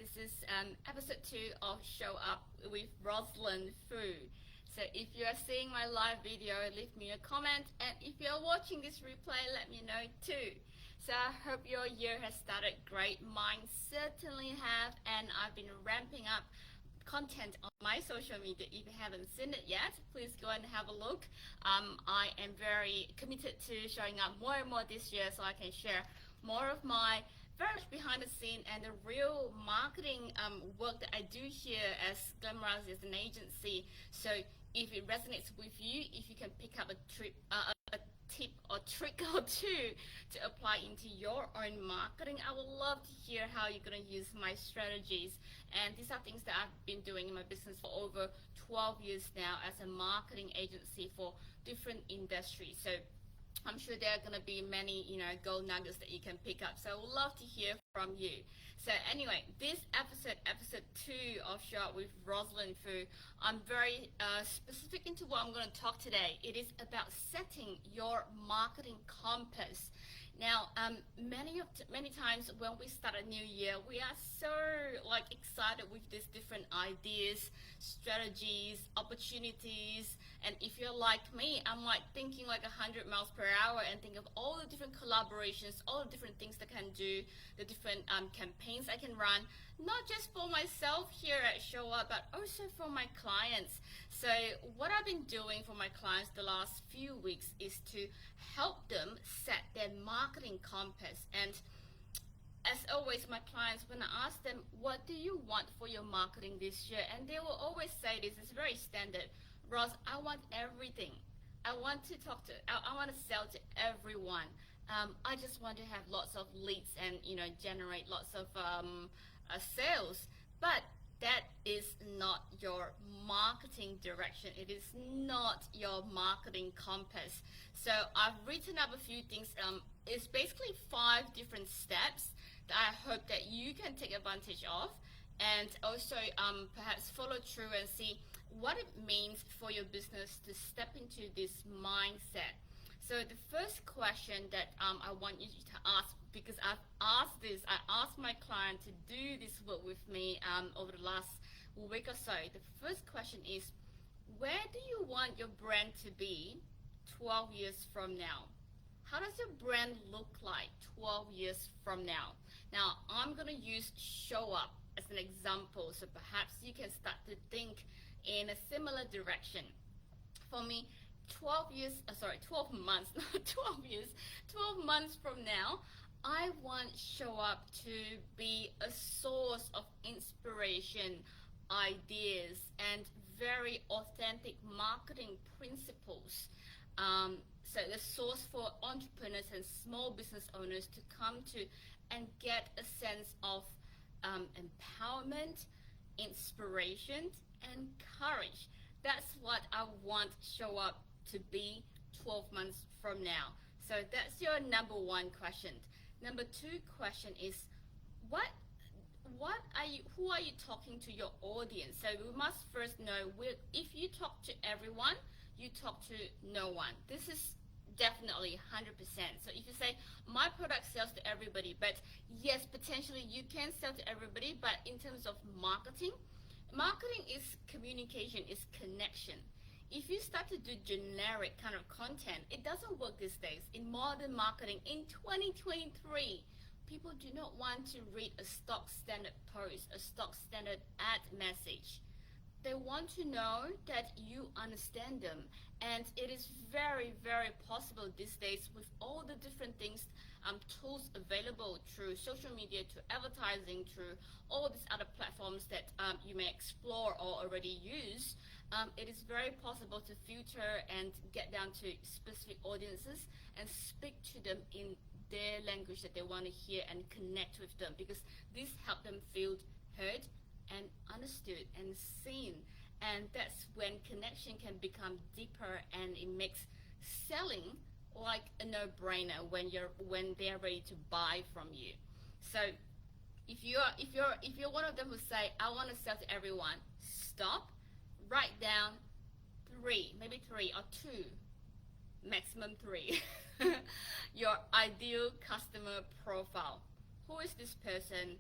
This is episode 2 of Show Up with Roslyn Foo. So if you are seeing my live video, leave me a comment, and if you're watching this replay, let me know too. So I hope your year has started great. Mine certainly have, and I've been ramping up content on my social media. If you haven't seen it yet, please go and have a look. I am very committed to showing up more and more this year so I can share more of my very much behind the scene and the real marketing work that I do here as Glamorize as an agency. So if it resonates with you, if you can pick up a tip or trick or two to apply into your own marketing, I would love to hear how you're going to use my strategies. And these are things that I've been doing in my business for over 12 years now as a marketing agency for different industries. So I'm sure there are going to be many, gold nuggets that you can pick up. So I would love to hear from you. So anyway, this episode 2 of Show Up with Roslyn Foo, I'm very specific into what I'm going to talk today. It is about setting your marketing compass. Now, many times when we start a new year, we are so excited with these different ideas, strategies, opportunities. And if you're like me, I'm thinking 100 miles per hour and think of all the different collaborations, all the different things that I can do, the different campaigns I can run, not just for myself here at Show Up, but also for my clients. So what I've been doing for my clients the last few weeks is to help them set their marketing compass. And as always, my clients, when I ask them, what do you want for your marketing this year? And they will always say this, it's very standard. Ross, I want everything. I want to I want to sell to everyone. I just want to have lots of leads and, generate lots of sales. But that is not your marketing direction. It is not your marketing compass. So I've written up a few things. It's basically 5 different steps that I hope that you can take advantage of, and also perhaps follow through and see what it means for your business to step into this mindset. So the first question that I want you to ask, because I asked my client to do this work with me over the last week or so. The first question is, where do you want your brand to be 12 years from now? How does your brand look like 12 years from now? Now, I'm going to use Show Up as an example, so perhaps you can start to think in a similar direction. For me, 12 months, not 12 years, 12 months from now, I want Show Up to be a source of inspiration, ideas, and very authentic marketing principles. So the source for entrepreneurs and small business owners to come to and get a sense of empowerment, inspiration, and courage. That's what I want Show Up to be 12 months from now. So that's your number 1 question. Number 2 question is, who are you talking to your audience? So we must first know, if you talk to everyone, you talk to no one. This is definitely 100%. So if you say, my product sells to everybody, but yes, potentially you can sell to everybody, but in terms of marketing is communication, is connection. If you start to do generic kind of content, it doesn't work these days. In modern marketing, in 2023, people do not want to read a stock standard post, a stock standard ad message. They want to know that you understand them. And it is very, very possible these days with all the different things, tools available through social media, to advertising, through all these other platforms that you may explore or already use. It is very possible to filter and get down to specific audiences and speak to them in their language that they want to hear and connect with them, because this helps them feel heard and understood and seen. And that's when connection can become deeper, and it makes selling like a no-brainer when they're ready to buy from you. So if you're one of them who say, I want to sell to everyone, stop, write down 3, maybe 3 or 2, maximum 3, your ideal customer profile. Who is this person?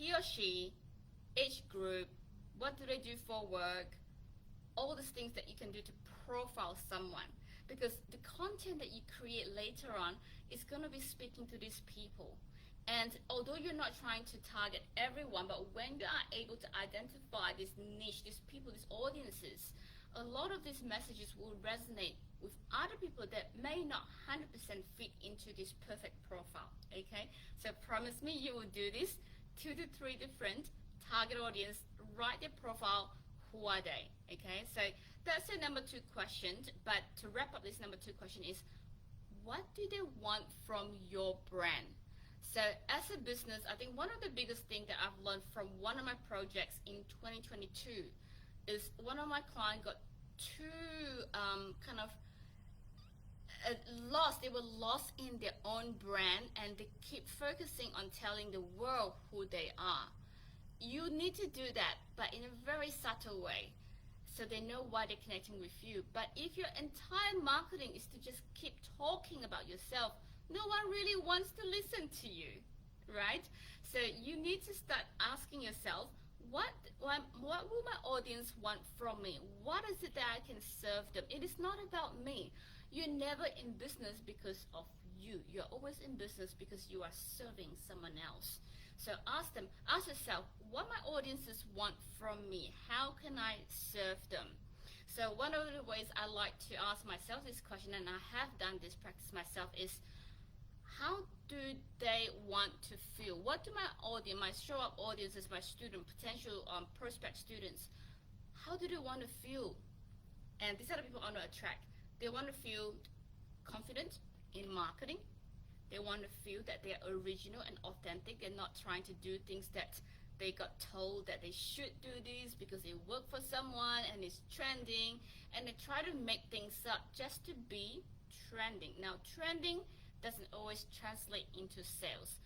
he or she, age group, what do they do for work, all these things that you can do to profile someone. Because the content that you create later on is going to be speaking to these people. And although you're not trying to target everyone, but when you are able to identify this niche, these people, these audiences, a lot of these messages will resonate with other people that may not 100% fit into this perfect profile, okay? So promise me you will do this, 2 to 3 different target audience, write their profile, who are they, okay? So that's the number 2 question, but to wrap up this number 2 question is, what do they want from your brand? So as a business, I think one of the biggest things that I've learned from one of my projects in 2022 is one of my clients got too lost. They were lost in their own brand, and they keep focusing on telling the world who they are. You need to do that, but in a very subtle way, so they know why they're connecting with you. But if your entire marketing is to just keep talking about yourself, no one really wants to listen to you, right? So you need to start asking yourself, what will my audience want from me? What is it that I can serve them? It is not about me. You're never in business because of you. You're always in business because you are serving someone else. So ask yourself, what my audiences want from me? How can I serve them? So one of the ways I like to ask myself this question, and I have done this practice myself, is how do they want to feel? What do my audience, my show up audiences, my student, potential prospect students, how do they want to feel? And these are the people I want to attract. They want to feel confident in marketing. They want to feel that they're original and authentic. They're not trying to do things that they got told that they should do this because it worked for someone and it's trending. And they try to make things up just to be trending. Now, trending doesn't always translate into sales.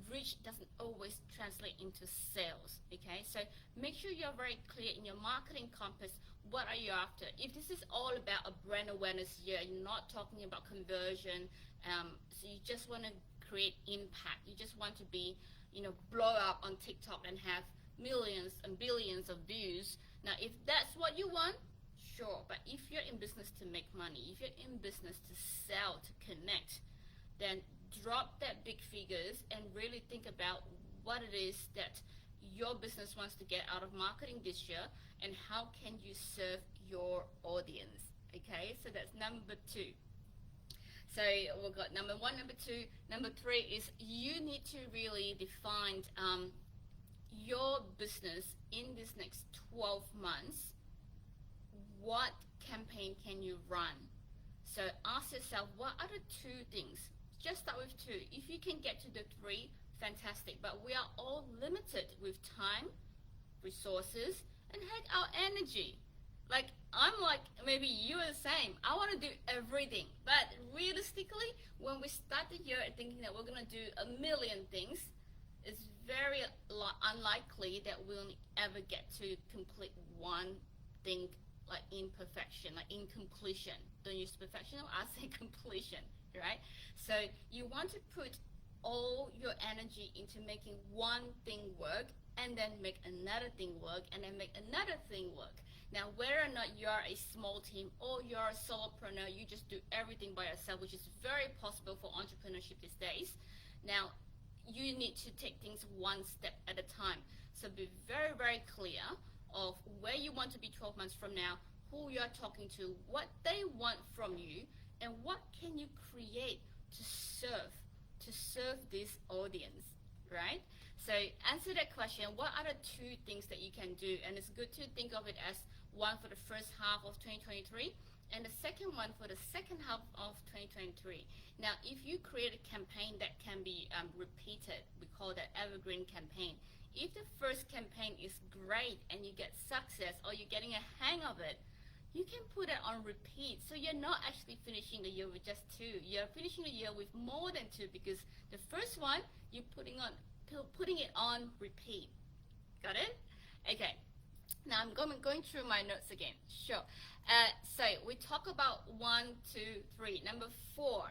Reach doesn't always translate into sales, okay? So make sure you're very clear in your marketing compass. What are you after? If this is all about a brand awareness year, you're not talking about conversion, so you just want to create impact. You just want to be, blow up on TikTok and have millions and billions of views. Now, if that's what you want, sure. But if you're in business to make money, if you're in business to sell, to connect, then drop that big figures and really think about what it is that your business wants to get out of marketing this year and how can you serve your audience, okay? So that's number 2. So we've got number 1, number 2. Number 3 is you need to really define your business in this next 12 months. What campaign can you run? So ask yourself, what are the 2 things? Just start with 2. If you can get to the 3, fantastic. But we are all limited with time, resources, and heck, our energy. Like, I'm like, maybe you are the same. I want to do everything. But realistically, when we start the year thinking that we're going to do a million things, it's very unlikely that we'll ever get to complete one thing, like in perfection, like in completion. Don't use perfection, I say completion, right? So you want to put all your energy into making one thing work, and then make another thing work, and then make another thing work. Now, whether or not you're a small team or you're a solopreneur, you just do everything by yourself, which is very possible for entrepreneurship these days. Now, you need to take things one step at a time. So be very, very clear of where you want to be 12 months from now, who you're talking to, what they want from you, and what can you create to serve this audience, right? So answer that question, what are the 2 things that you can do? And it's good to think of it as one for the first half of 2023 and the second one for the second half of 2023. Now, if you create a campaign that can be repeated, we call that evergreen campaign. If the first campaign is great and you get success or you're getting a hang of it, you can put it on repeat. So you're not actually finishing the year with just 2. You're finishing the year with more than 2 because the first one, you're putting it on repeat. Got it? Okay. Now I'm going through my notes again. Sure. So we talk about 1, 2, 3. Number 4.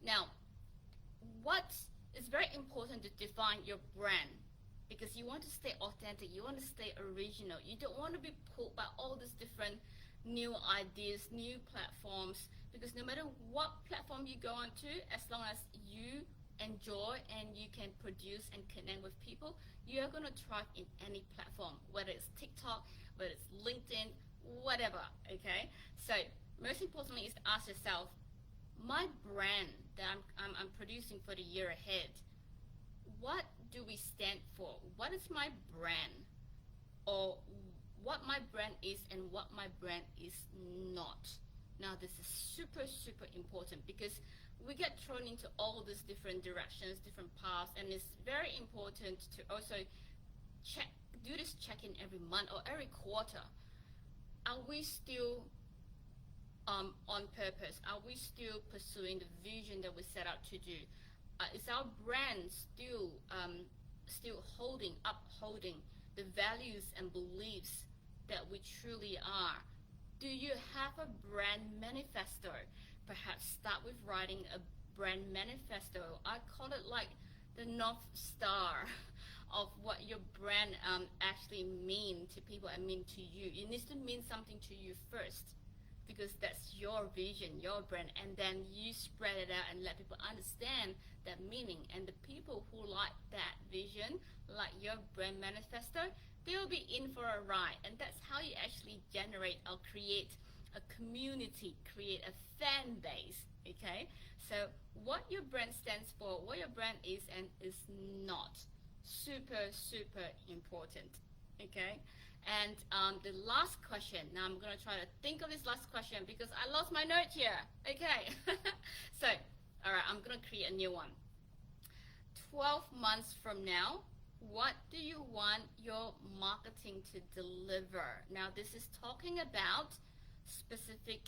Now, it's very important to define your brand, because you want to stay authentic, you want to stay original. You don't want to be pulled by all these different new ideas, new platforms, because no matter what platform you go onto, as long as you enjoy and you can produce and connect with people, you are going to thrive in any platform, whether it's TikTok, whether it's LinkedIn, whatever. Okay, so most importantly is to ask yourself, my brand that I'm producing for the year ahead, what do we stand for? What is my brand? Or what my brand is and what my brand is not. Now this is super important, because we get thrown into all these different directions, different paths, and it's very important to also do this check-in every month or every quarter. Are we still on purpose? Are we still pursuing the vision that we set out to do? Is our brand still upholding the values and beliefs that we truly are? Do you have a brand manifesto? Perhaps start with writing a brand manifesto. I call it like the North Star of what your brand actually mean to people and mean to you. It needs to mean something to you first, because that's your vision, your brand, and then you spread it out and let people understand that meaning. And the people who like that vision, like your brand manifesto, they'll be in for a ride. And that's how you actually generate or create a community, create a fan base. Okay, so what your brand stands for, what your brand is and is not, super important. Okay, and the last question, now I'm gonna try to think of this last question because I lost my note here. Okay, so all right, I'm gonna create a new one. 12 months from now, what do you want your marketing to deliver? Now this is talking about specific,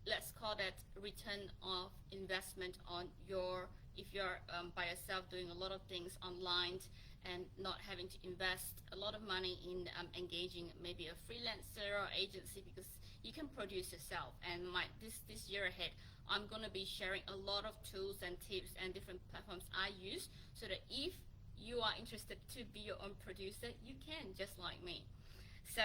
let's call that return of investment on your, if you're by yourself doing a lot of things online and not having to invest a lot of money in engaging maybe a freelancer or agency, because you can produce yourself. And this year ahead, I'm going to be sharing a lot of tools and tips and different platforms I use, so that if you are interested to be your own producer, you can, just like me. So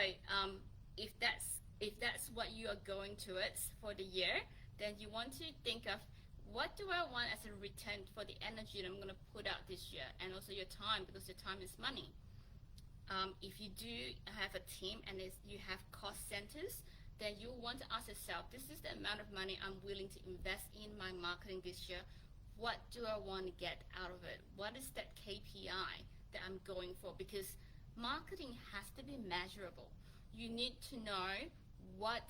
if that's what you are going towards for the year, then you want to think of, what do I want as a return for the energy that I'm going to put out this year, and also your time, because your time is money. If you do have a team and you have cost centers, then you want to ask yourself, this is the amount of money I'm willing to invest in my marketing this year. What do I want to get out of it? What is that KPI that I'm going for? Because marketing has to be measurable. You need to know what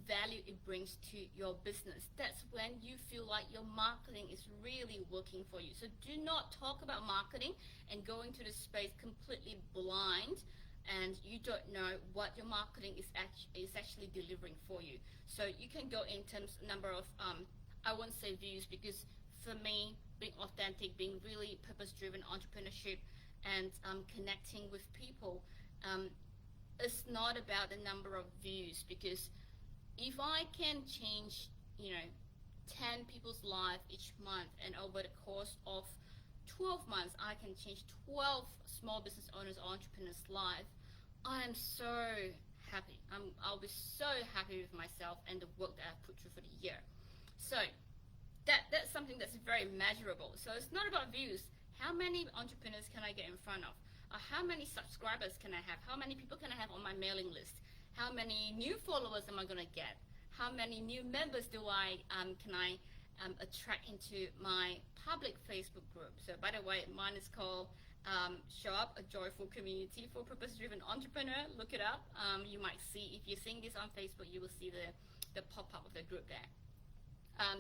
value it brings to your business. That's when you feel like your marketing is really working for you. So do not talk about marketing and go into the space completely blind and you don't know what your marketing is actually delivering for you. So you can go in terms of number of, I won't say views, because for me, being authentic, being really purpose-driven entrepreneurship and connecting with people, it's not about the number of views, because if I can change, 10 people's life each month, and over the course of 12 months, I can change 12 small business owners or entrepreneurs' life, I am so happy. I'll be so happy with myself and the work that I've put through for the year. So that's something that's very measurable. So it's not about views. How many entrepreneurs can I get in front of? How many subscribers can I have? How many people can I have on my mailing list? How many new followers am I going to get? How many new members can I attract into my public Facebook group? So by the way, mine is called Show Up, a Joyful Community for Purpose-Driven Entrepreneur. Look it up. You might see, if you're seeing this on Facebook, you will see the pop-up of the group there.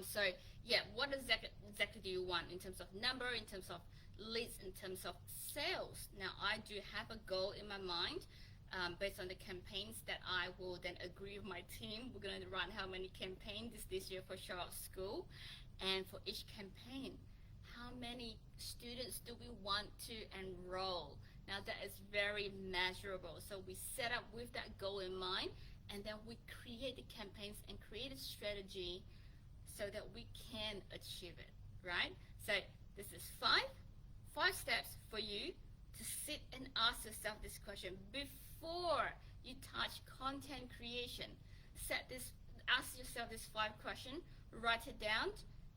So yeah, what exactly do you want in terms of number, in terms of leads, in terms of sales? Now I do have a goal in my mind, based on the campaigns that I will then agree with my team. We're going to run how many campaigns this year for Show Up School, and for each campaign, how many students do we want to enroll? Now that is very measurable. So we set up with that goal in mind, and then we create the campaigns and create a strategy so that we can achieve it, right? So this is five steps for you to sit and ask yourself this question before you touch content creation. Ask yourself this 5 questions, write it down,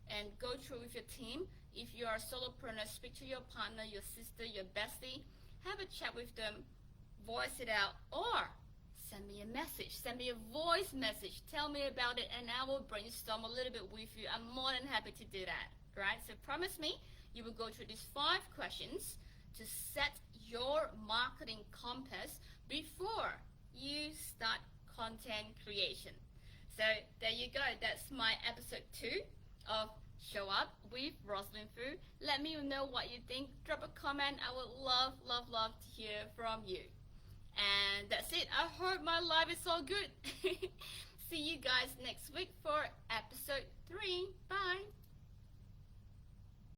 and go through with your team. If you are a solopreneur, speak to your partner, your sister, your bestie, have a chat with them, voice it out, or send me a message, send me a voice message, tell me about it, and I will brainstorm a little bit with you. I'm more than happy to do that, right? So promise me you will go through these 5 questions to set your marketing compass before you start content creation. So there you go. That's my episode 2 of Show Up with Roslyn Foo. Let me know what you think. Drop a comment. I would love to hear from you. And that's it. I hope my life is all good. See you guys next week for episode 3. Bye.